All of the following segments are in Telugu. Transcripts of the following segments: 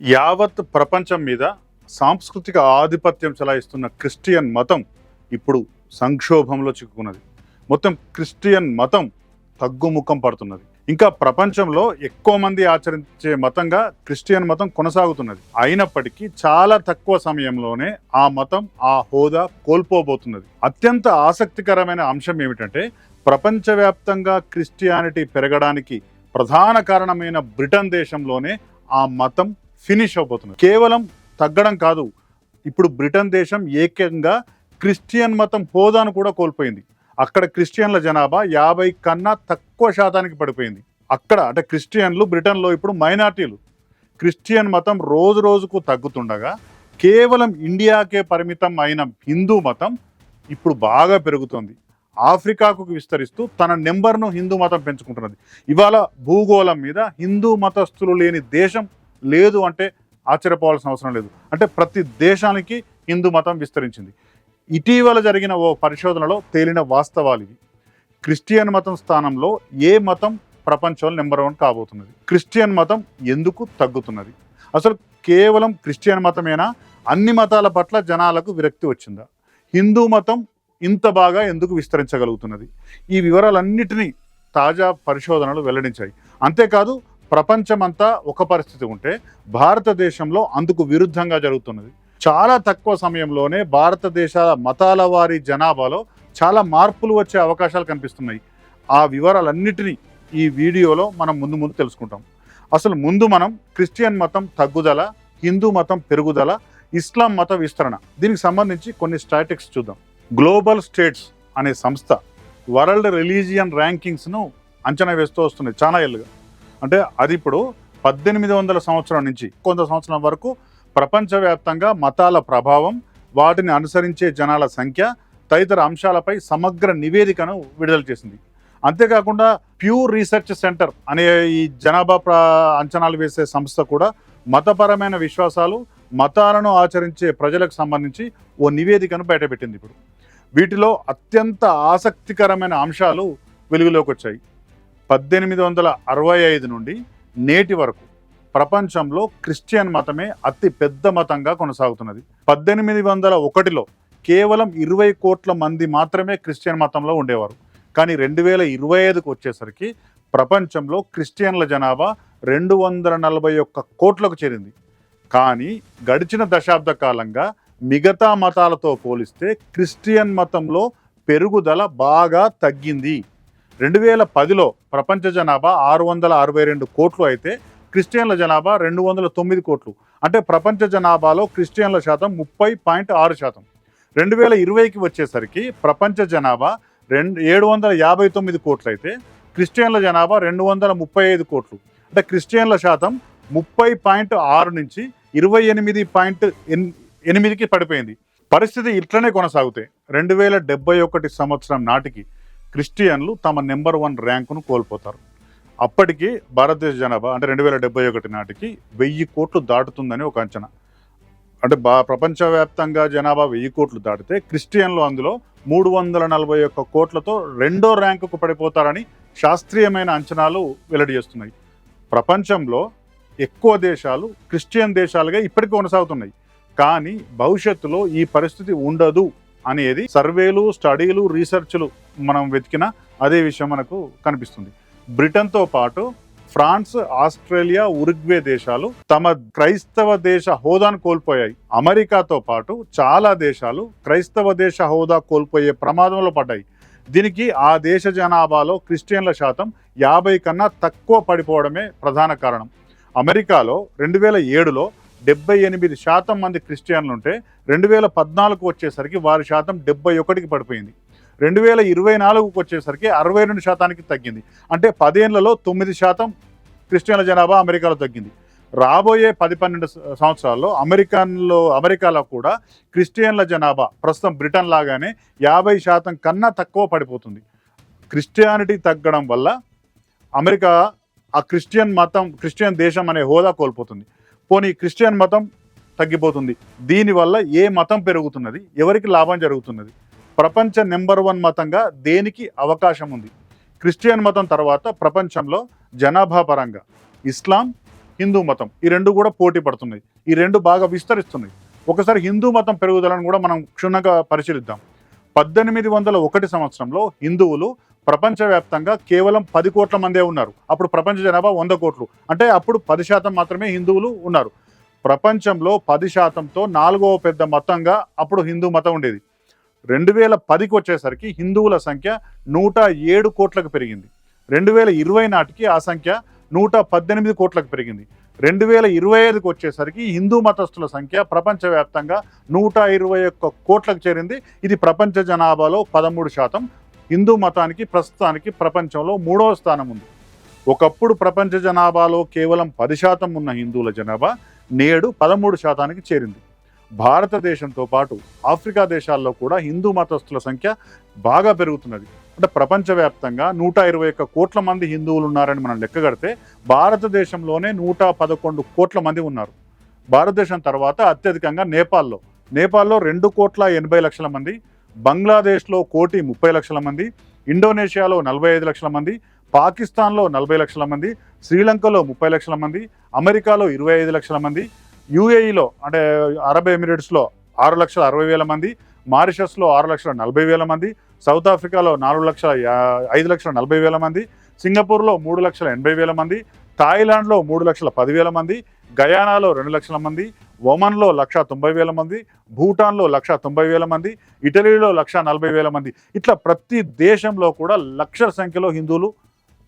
యావత్ ప్రపంచం మీద సాంస్కృతిక ఆధిపత్యం చెలాయిస్తున్న క్రిస్టియన్ మతం ఇప్పుడు సంక్షోభంలో చిక్కుకున్నది. మొత్తం క్రిస్టియన్ మతం తగ్గుముఖం పడుతున్నది. ఇంకా ప్రపంచంలో ఎక్కువ మంది ఆచరించే మతంగా క్రిస్టియన్ మతం కొనసాగుతున్నది. అయినప్పటికీ చాలా తక్కువ సమయంలోనే ఆ మతం ఆ హోదా కోల్పోబోతున్నది. అత్యంత ఆసక్తికరమైన అంశం ఏమిటంటే, ప్రపంచవ్యాప్తంగా క్రిస్టియానిటీ పెరగడానికి ప్రధాన కారణమైన బ్రిటన్ దేశంలోనే ఆ మతం ఫినిష్ అవబోతున్నది. కేవలం తగ్గడం కాదు, ఇప్పుడు బ్రిటన్ దేశం ఏకంగా క్రిస్టియన్ మతం హోదాను కూడా కోల్పోయింది. అక్కడ క్రిస్టియన్ల జనాభా 50 కన్నా తక్కువ శాతానికి పడిపోయింది. అక్కడ అంటే క్రిస్టియన్లు బ్రిటన్లో ఇప్పుడు మైనార్టీలు. క్రిస్టియన్ మతం రోజు రోజుకు తగ్గుతుండగా కేవలం ఇండియాకే పరిమితం అయిన హిందూ మతం ఇప్పుడు బాగా పెరుగుతోంది. ఆఫ్రికాకు విస్తరిస్తూ తన నెంబర్ను హిందూ మతం పెంచుకుంటున్నది. ఇవాళ భూగోళం మీద హిందూ మతస్థులు లేని దేశం లేదు అంటే ఆశ్చర్యపోవాల్సిన అవసరం లేదు. అంటే ప్రతి దేశానికి హిందూ మతం విస్తరించింది. ఇటీవల జరిగిన ఓ పరిశోధనలో తేలిన వాస్తవాలు ఇవి. క్రిస్టియన్ మతం స్థానంలో ఏ మతం ప్రపంచంలో నెంబర్ 1 కాబోతున్నది? క్రిస్టియన్ మతం ఎందుకు తగ్గుతున్నది? అసలు కేవలం క్రిస్టియన్ మతమేనా? అన్ని మతాల పట్ల జనాలకు విరక్తి వచ్చిందా? హిందూ మతం ఇంత బాగా ఎందుకు విస్తరించగలుగుతున్నది? ఈ వివరాలన్నిటినీ తాజా పరిశోధనలు వెల్లడించాయి. అంతేకాదు, ప్రపంచమంతా ఒక పరిస్థితి ఉంటే భారతదేశంలో అందుకు విరుద్ధంగా జరుగుతున్నది. చాలా తక్కువ సమయంలోనే భారతదేశ మతాల వారి జనాభాలో చాలా మార్పులు వచ్చే అవకాశాలు కనిపిస్తున్నాయి. ఆ వివరాలన్నిటినీ ఈ వీడియోలో మనం ముందు తెలుసుకుంటాం. అసలు ముందు మనం క్రిస్టియన్ మతం తగ్గుదల, హిందూ మతం పెరుగుదల, ఇస్లాం మత విస్తరణ, దీనికి సంబంధించి కొన్ని స్టాటిస్టిక్స్ చూద్దాం. గ్లోబల్ స్టేట్స్ అనే సంస్థ వరల్డ్ రిలీజియన్ ర్యాంకింగ్స్ను అంచనా వేస్తూ వస్తుంది చాలా ఏళ్ళుగా. అంటే అది ఇప్పుడు 1800 సంవత్సరం నుంచి కొంత సంవత్సరం వరకు ప్రపంచవ్యాప్తంగా మతాల ప్రభావం, వాటిని అనుసరించే జనాల సంఖ్య తదితర అంశాలపై సమగ్ర నివేదికను విడుదల చేసింది. అంతేకాకుండా ప్యూర్ రీసెర్చ్ సెంటర్ అనే ఈ జనాభా అంచనాలు వేసే సంస్థ కూడా మతపరమైన విశ్వాసాలు, మతాలను ఆచరించే ప్రజలకు సంబంధించి ఓ నివేదికను బయటపెట్టింది. ఇప్పుడు వీటిలో అత్యంత ఆసక్తికరమైన అంశాలు వెలుగులోకి వచ్చాయి. 1865 నుండి నేటి వరకు ప్రపంచంలో క్రిస్టియన్ మతమే అతి పెద్ద మతంగా కొనసాగుతున్నది. 1801లో కేవలం 20 కోట్ల మంది మాత్రమే క్రిస్టియన్ మతంలో ఉండేవారు. కానీ 2025కు వచ్చేసరికి ప్రపంచంలో క్రిస్టియన్ల జనాభా 241 కోట్లకు చేరింది. కానీ గడిచిన దశాబ్ద కాలంగా మిగతా మతాలతో పోలిస్తే క్రిస్టియన్ మతంలో పెరుగుదల బాగా తగ్గింది. 2010లో ప్రపంచ జనాభా 662 కోట్లు అయితే క్రిస్టియన్ల జనాభా 209 కోట్లు. అంటే ప్రపంచ జనాభాలో క్రిస్టియన్ల శాతం 30.6%. 2020కి వచ్చేసరికి ప్రపంచ జనాభా 759 కోట్లు అయితే క్రిస్టియన్ల జనాభా 235 కోట్లు. అంటే క్రిస్టియన్ల శాతం 30.6 నుంచి 28.8కి పడిపోయింది. పరిస్థితి ఇట్లనే కొనసాగుతాయి 2071 సంవత్సరం నాటికి క్రిస్టియన్లు తమ నెంబర్ 1 ర్యాంకును కోల్పోతారు. అప్పటికి భారతదేశ జనాభా అంటే 2071 నాటికి 1000 కోట్లు దాటుతుందని ఒక అంచనా. అంటే ప్రపంచవ్యాప్తంగా జనాభా 1000 కోట్లు దాటితే క్రిస్టియన్లు అందులో 341 కోట్లతో 2వ ర్యాంకుకు పడిపోతారని శాస్త్రీయమైన అంచనాలు వెల్లడి చేస్తున్నాయి. ప్రపంచంలో ఎక్కువ దేశాలు క్రిస్టియన్ దేశాలుగా ఇప్పటికీ కొనసాగుతున్నాయి. కానీ భవిష్యత్తులో ఈ పరిస్థితి ఉండదు అనేది సర్వేలు, స్టడీలు, రీసెర్చ్లు మనం వెతికిన అదే విషయం మనకు కనిపిస్తుంది. బ్రిటన్తో పాటు ఫ్రాన్స్, ఆస్ట్రేలియా, ఉరుగ్వే దేశాలు తమ క్రైస్తవ దేశ హోదాను కోల్పోయాయి. అమెరికాతో పాటు చాలా దేశాలు క్రైస్తవ దేశ హోదా కోల్పోయే ప్రమాదంలో పడ్డాయి. దీనికి ఆ దేశ జనాభాలో క్రిస్టియన్ల శాతం 50 కన్నా తక్కువ పడిపోవడమే ప్రధాన కారణం. అమెరికాలో 2007లో 78% మంది క్రిస్టియన్లు ఉంటే 2014కు వచ్చేసరికి వారి శాతం 71కి పడిపోయింది. 2024కు వచ్చేసరికి 62%కి తగ్గింది. అంటే 10 ఏళ్లలో 9% క్రిస్టియన్ల జనాభా అమెరికాలో తగ్గింది. రాబోయే 10-12 సంవత్సరాల్లో అమెరికాలో కూడా క్రిస్టియన్ల జనాభా ప్రస్తుతం బ్రిటన్ లాగానే 50% కన్నా తక్కువ పడిపోతుంది. క్రిస్టియానిటీ తగ్గడం వల్ల అమెరికా ఆ క్రిస్టియన్ దేశం అనే హోదా కోల్పోతుంది. పోనీ క్రిస్టియన్ మతం తగ్గిపోతుంది. దీనివల్ల ఏ మతం పెరుగుతున్నది? ఎవరికి లాభం జరుగుతున్నది? ప్రపంచ నెంబర్ 1 మతంగా దేనికి అవకాశం ఉంది? క్రిస్టియన్ మతం తర్వాత ప్రపంచంలో జనాభా పరంగా ఇస్లాం, హిందూ మతం, ఈ రెండు కూడా పోటీ పడుతున్నాయి. ఈ రెండు బాగా విస్తరిస్తున్నాయి. ఒకసారి హిందూ మతం పెరుగుదలను కూడా మనం క్షుణ్ణంగా పరిశీలిద్దాం. 1801 సంవత్సరంలో హిందువులు ప్రపంచవ్యాప్తంగా కేవలం 10 కోట్ల మందే ఉన్నారు. అప్పుడు ప్రపంచ జనాభా 100 కోట్లు, అంటే అప్పుడు 10% మాత్రమే హిందువులు ఉన్నారు. ప్రపంచంలో 10%తో 4వ పెద్ద మతంగా అప్పుడు హిందూ మతం ఉండేది. 2010కి వచ్చేసరికి హిందువుల సంఖ్య 107 కోట్లకు పెరిగింది. 2020 నాటికి ఆ సంఖ్య 118 కోట్లకు పెరిగింది. 2025కి వచ్చేసరికి హిందూ మతస్థుల సంఖ్య ప్రపంచవ్యాప్తంగా 121 కోట్లకు చేరింది. ఇది ప్రపంచ జనాభాలో 13%. హిందూ మతానికి ప్రస్తుతానికి ప్రపంచంలో 3వ స్థానం ఉంది. ఒకప్పుడు ప్రపంచ జనాభాలో కేవలం 10% ఉన్న హిందువుల జనాభా నేడు 13%కి చేరింది. భారతదేశంతో పాటు ఆఫ్రికా దేశాల్లో కూడా హిందూ మతస్థుల సంఖ్య బాగా పెరుగుతున్నది. అంటే ప్రపంచవ్యాప్తంగా 121 కోట్ల మంది హిందువులు ఉన్నారని మనం లెక్కగడితే భారతదేశంలోనే 111 కోట్ల మంది ఉన్నారు. భారతదేశం తర్వాత అత్యధికంగా నేపాల్లో 2,80,00,000 మంది, బంగ్లాదేశ్లో 1,30,00,000 మంది, ఇండోనేషియాలో 45 లక్షల మంది, పాకిస్తాన్లో 40 లక్షల మంది, శ్రీలంకలో 30 లక్షల మంది, అమెరికాలో 25 లక్షల మంది, యూఏఈలో అంటే అరబ్ ఎమిరేట్స్లో 6,60,000 మంది, మారిషస్లో 6,40,000 మంది, సౌత్ ఆఫ్రికాలో 5,40,000 మంది, సింగపూర్లో 3,80,000 మంది, థాయిలాండ్లో 3,10,000 మంది, గయానాలో 2 లక్షల మంది, ఒమన్లో 1,90,000 మంది, భూటాన్లో 1,90,000 మంది, ఇటలీలో 1,40,000 మంది. ఇట్లా ప్రతి దేశంలో కూడా లక్షల సంఖ్యలో హిందువులు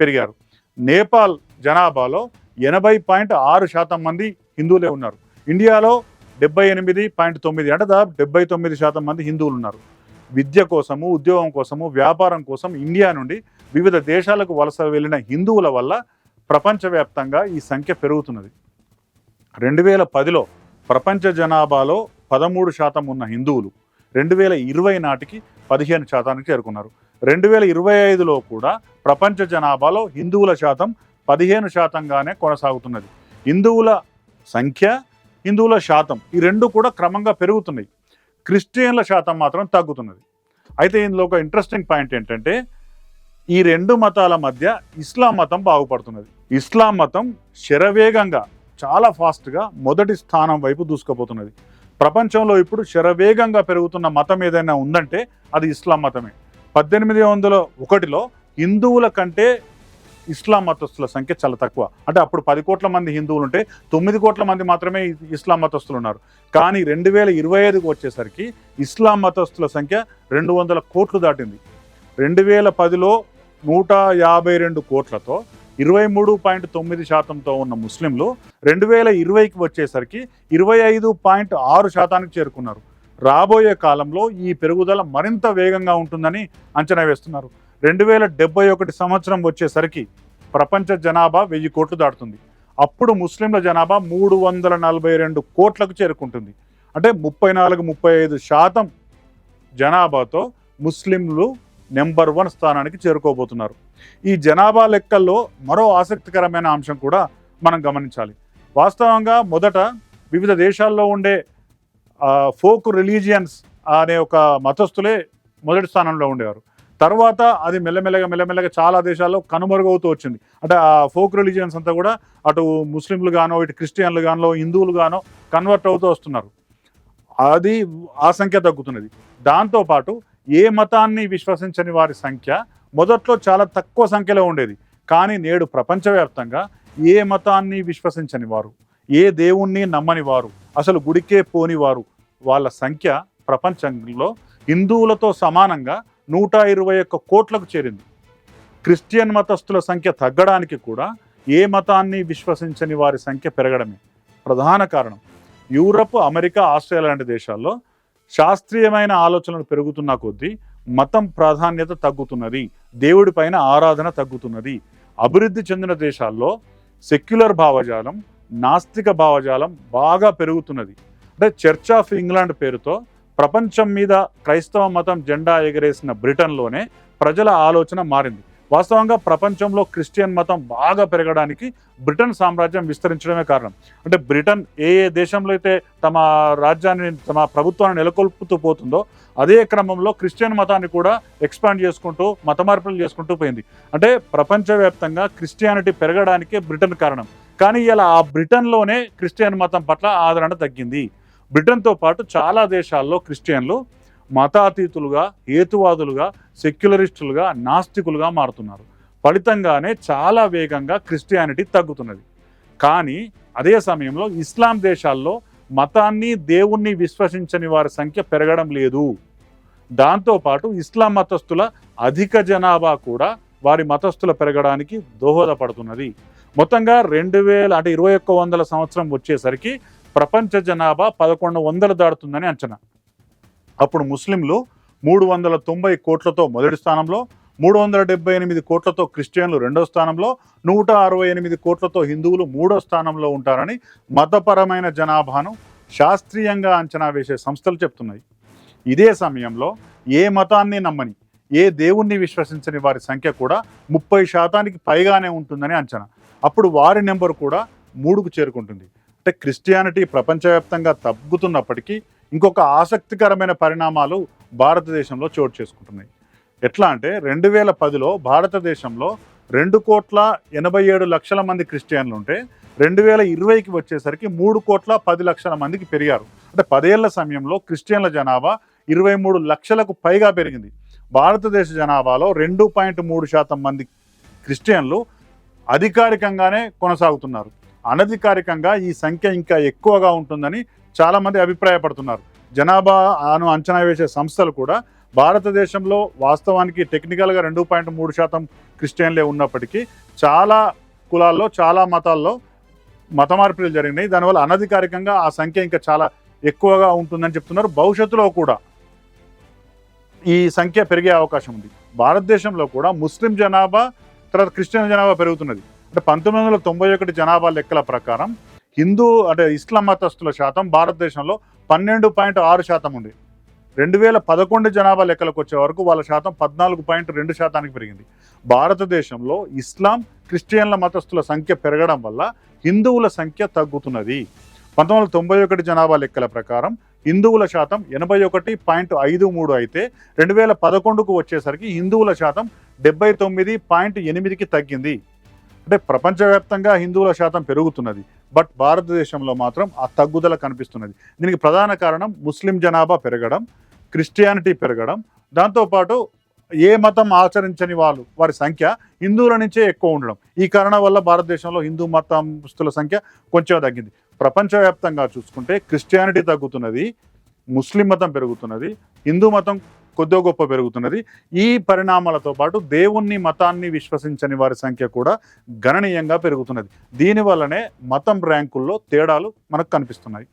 పెరిగారు. నేపాల్ జనాభాలో 80.6% మంది హిందువులే ఉన్నారు. ఇండియాలో 78.9 అంటే దాదాపు 79% మంది హిందువులు ఉన్నారు. విద్య కోసము, ఉద్యోగం కోసము, వ్యాపారం కోసం ఇండియా నుండి వివిధ దేశాలకు వలస వెళ్ళిన హిందువుల వల్ల ప్రపంచవ్యాప్తంగా ఈ సంఖ్య పెరుగుతున్నది. 2010లో ప్రపంచ జనాభాలో 13% ఉన్న హిందువులు 2020 నాటికి 15%కి చేరుకున్నారు. 2025లో కూడా ప్రపంచ జనాభాలో హిందువుల శాతం 15%గానే కొనసాగుతున్నది. హిందువుల సంఖ్య, హిందువుల శాతం ఈ రెండు కూడా క్రమంగా పెరుగుతున్నాయి. క్రిస్టియన్ల శాతం మాత్రం తగ్గుతున్నది. అయితే ఇందులో ఒక ఇంట్రెస్టింగ్ పాయింట్ ఏంటంటే ఈ రెండు మతాల మధ్య ఇస్లాం మతం బాగుపడుతున్నది. ఇస్లాం మతం శరవేగంగా చాలా ఫాస్ట్గా మొదటి స్థానం వైపు దూసుకుపోతున్నది. ప్రపంచంలో ఇప్పుడు శరవేగంగా పెరుగుతున్న మతం ఏదైనా ఉందంటే అది ఇస్లాం మతమే. 1801లో హిందువుల కంటే ఇస్లాం మతస్థుల సంఖ్య చాలా తక్కువ. అంటే అప్పుడు 10 కోట్ల మంది హిందువులు ఉంటే 9 కోట్ల మంది మాత్రమే ఇస్లాం మతస్థులు ఉన్నారు. కానీ 2025కి వచ్చేసరికి ఇస్లాం మతస్థుల సంఖ్య 200 కోట్లు దాటింది. 2010లో 152 కోట్లతో 23.9%తో ఉన్న ముస్లింలు 2020కి వచ్చేసరికి 25.6%కి చేరుకున్నారు. రాబోయే కాలంలో ఈ పెరుగుదల మరింత వేగంగా ఉంటుందని అంచనా వేస్తున్నారు. 2071 సంవత్సరం వచ్చేసరికి ప్రపంచ జనాభా 1000 కోట్లు దాటుతుంది. అప్పుడు ముస్లింల జనాభా 342 కోట్లకు చేరుకుంటుంది. అంటే 34-35% జనాభాతో ముస్లింలు నెంబర్ 1 స్థానానికి చేరుకోబోతున్నారు. ఈ జనాభా లెక్కల్లో మరో ఆసక్తికరమైన అంశం కూడా మనం గమనించాలి. వాస్తవంగా మొదట వివిధ దేశాల్లో ఉండే ఫోక్ రిలీజియన్స్ అనే ఒక మతస్థులే మొదటి స్థానంలో ఉండేవారు. తర్వాత అది మెల్లమెల్లగా చాలా దేశాల్లో కనుమరుగవుతూ వచ్చింది. అంటే ఆ ఫోక్ రిలీజియన్స్ అంతా కూడా అటు ముస్లింలు గానో, ఇటు క్రిస్టియన్లు గానో, హిందువులు గానో కన్వర్ట్ అవుతూ వస్తున్నారు. అది ఆ సంఖ్య తగ్గుతున్నది. దాంతోపాటు ఏ మతాన్ని విశ్వసించని వారి సంఖ్య మొదట్లో చాలా తక్కువ సంఖ్యలో ఉండేది. కానీ నేడు ప్రపంచవ్యాప్తంగా ఏ మతాన్ని విశ్వసించని వారు, ఏ దేవుణ్ణి నమ్మని వారు, అసలు గుడికే పోని వారు వాళ్ళ సంఖ్య ప్రపంచంలో హిందువులతో సమానంగా 121 కోట్లకు చేరింది. క్రిస్టియన్ మతస్థుల సంఖ్య తగ్గడానికి కూడా ఏ మతాన్ని విశ్వసించని వారి సంఖ్య పెరగడమే ప్రధాన కారణం. యూరప్, అమెరికా, ఆస్ట్రేలియా లాంటి దేశాల్లో శాస్త్రీయమైన ఆలోచనలు పెరుగుతున్న కొద్దీ మతం ప్రాధాన్యత తగ్గుతున్నది, దేవుడి పైన ఆరాధన తగ్గుతున్నది. అభివృద్ధి చెందిన దేశాల్లో సెక్యులర్ భావజాలం, నాస్తిక భావజాలం బాగా పెరుగుతున్నది. అంటే చర్చ్ ఆఫ్ ఇంగ్లాండ్ పేరుతో ప్రపంచం మీద క్రైస్తవ మతం జెండా ఎగరేసిన బ్రిటన్లోనే ప్రజల ఆలోచన మారింది. వాస్తవంగా ప్రపంచంలో క్రిస్టియన్ మతం బాగా పెరగడానికి బ్రిటన్ సామ్రాజ్యం విస్తరించడమే కారణం. అంటే బ్రిటన్ ఏ దేశంలో అయితే తమ రాజ్యాన్ని, తమ ప్రభుత్వాన్ని నెలకొల్పుతూ పోతుందో అదే క్రమంలో క్రిస్టియన్ మతాన్ని కూడా ఎక్స్పాండ్ చేసుకుంటూ, మత మార్పులు చేసుకుంటూ పోయింది. అంటే ప్రపంచవ్యాప్తంగా క్రిస్టియానిటీ పెరగడానికే బ్రిటన్ కారణం. కానీ ఇలా ఆ బ్రిటన్లోనే క్రిస్టియన్ మతం పట్ల ఆదరణ తగ్గింది. బ్రిటన్తో పాటు చాలా దేశాల్లో క్రిస్టియన్లు మతాతీతులుగా, హేతువాదులుగా, సెక్యులరిస్టులుగా, నాస్తికులుగా మారుతున్నారు. ఫలితంగానే చాలా వేగంగా క్రిస్టియానిటీ తగ్గుతున్నది. కానీ అదే సమయంలో ఇస్లాం దేశాల్లో మతాన్ని, దేవుణ్ణి విశ్వసించని వారి సంఖ్య పెరగడం లేదు. దాంతోపాటు ఇస్లాం మతస్థుల అధిక జనాభా కూడా వారి మతస్థుల పెరగడానికి దోహదపడుతున్నది. మొత్తంగా 2100 సంవత్సరం వచ్చేసరికి ప్రపంచ జనాభా 1100 దాటుతుందని అంచనా. అప్పుడు ముస్లింలు 390 కోట్లతో మొదటి స్థానంలో, 378 కోట్లతో క్రిస్టియన్లు రెండో స్థానంలో, 168 కోట్లతో హిందువులు మూడో స్థానంలో ఉంటారని మతపరమైన జనాభాను శాస్త్రీయంగా అంచనా వేసే సంస్థలు చెప్తున్నాయి. ఇదే సమయంలో ఏ మతాన్ని నమ్మని, ఏ దేవుణ్ణి విశ్వసించని వారి సంఖ్య కూడా 30% పైగానే ఉంటుందని అంచనా. అప్పుడు వారి నెంబర్ కూడా 3కు చేరుకుంటుంది. అంటే క్రిస్టియానిటీ ప్రపంచవ్యాప్తంగా తగ్గుతున్నప్పటికీ ఇంకొక ఆసక్తికరమైన పరిణామాలు భారతదేశంలో చోటు చేసుకుంటున్నాయి. ఎట్లా అంటే 2010లో భారతదేశంలో 2,87,00,000 మంది క్రిస్టియన్లు ఉంటే 2020కి వచ్చేసరికి 3,10,00,000 మందికి పెరిగారు. అంటే 10 ఏళ్ల సమయంలో క్రిస్టియన్ల జనాభా 23 లక్షలకు పైగా పెరిగింది. భారతదేశ జనాభాలో 2.3% మంది క్రిస్టియన్లు అధికారికంగానే కొనసాగుతున్నారు. అనధికారికంగా ఈ సంఖ్య ఇంకా ఎక్కువగా ఉంటుందని చాలామంది అభిప్రాయపడుతున్నారు. జనాభాను అంచనా వేసే సంస్థలు కూడా భారతదేశంలో వాస్తవానికి టెక్నికల్గా 2.3% క్రిస్టియన్లే ఉన్నప్పటికీ చాలా కులాల్లో, చాలా మతాల్లో మత మార్పిడులు జరిగినాయి. దానివల్ల అనధికారికంగా ఆ సంఖ్య ఇంకా చాలా ఎక్కువగా ఉంటుందని చెప్తున్నారు. భవిష్యత్తులో కూడా ఈ సంఖ్య పెరిగే అవకాశం ఉంది. భారతదేశంలో కూడా ముస్లిం జనాభా, తర్వాత క్రిస్టియన్ జనాభా పెరుగుతున్నది. అంటే 1991 జనాభా లెక్కల ప్రకారం ఇస్లాం మతస్థుల శాతం భారతదేశంలో 12.6% ఉంది. 2011 జనాభా లెక్కలకు వచ్చే వరకు వాళ్ళ శాతం 14.2% పెరిగింది. భారతదేశంలో ఇస్లాం, క్రిస్టియన్ల మతస్థుల సంఖ్య పెరగడం వల్ల హిందువుల సంఖ్య తగ్గుతున్నది. 1991 జనాభా లెక్కల ప్రకారం హిందువుల శాతం 81.53 అయితే 2011కు వచ్చేసరికి హిందువుల శాతం 79.8కి తగ్గింది. అంటే ప్రపంచవ్యాప్తంగా హిందువుల శాతం పెరుగుతున్నది, బట్ భారతదేశంలో మాత్రం ఆ తగ్గుదల కనిపిస్తున్నది. దీనికి ప్రధాన కారణం ముస్లిం జనాభా పెరగడం, క్రిస్టియానిటీ పెరగడం, దాంతోపాటు ఏ మతం ఆచరించని వారి సంఖ్య హిందువుల నుంచే ఎక్కువ ఉండడం. ఈ కారణం వల్ల భారతదేశంలో హిందూ మతస్థుల సంఖ్య కొంచెం తగ్గింది. ప్రపంచవ్యాప్తంగా చూసుకుంటే క్రిస్టియానిటీ తగ్గుతున్నది, ముస్లిం మతం పెరుగుతున్నది, హిందూ మతం కొద్దో గొప్ప పెరుగుతున్నది. ఈ పరిణామాలతో పాటు దేవుణ్ణి, మతాన్ని విశ్వసించని వారి సంఖ్య కూడా గణనీయంగా పెరుగుతున్నది. దీనివల్లనే మతం ర్యాంకుల్లో తేడాలు మనకు కనిపిస్తున్నాయి.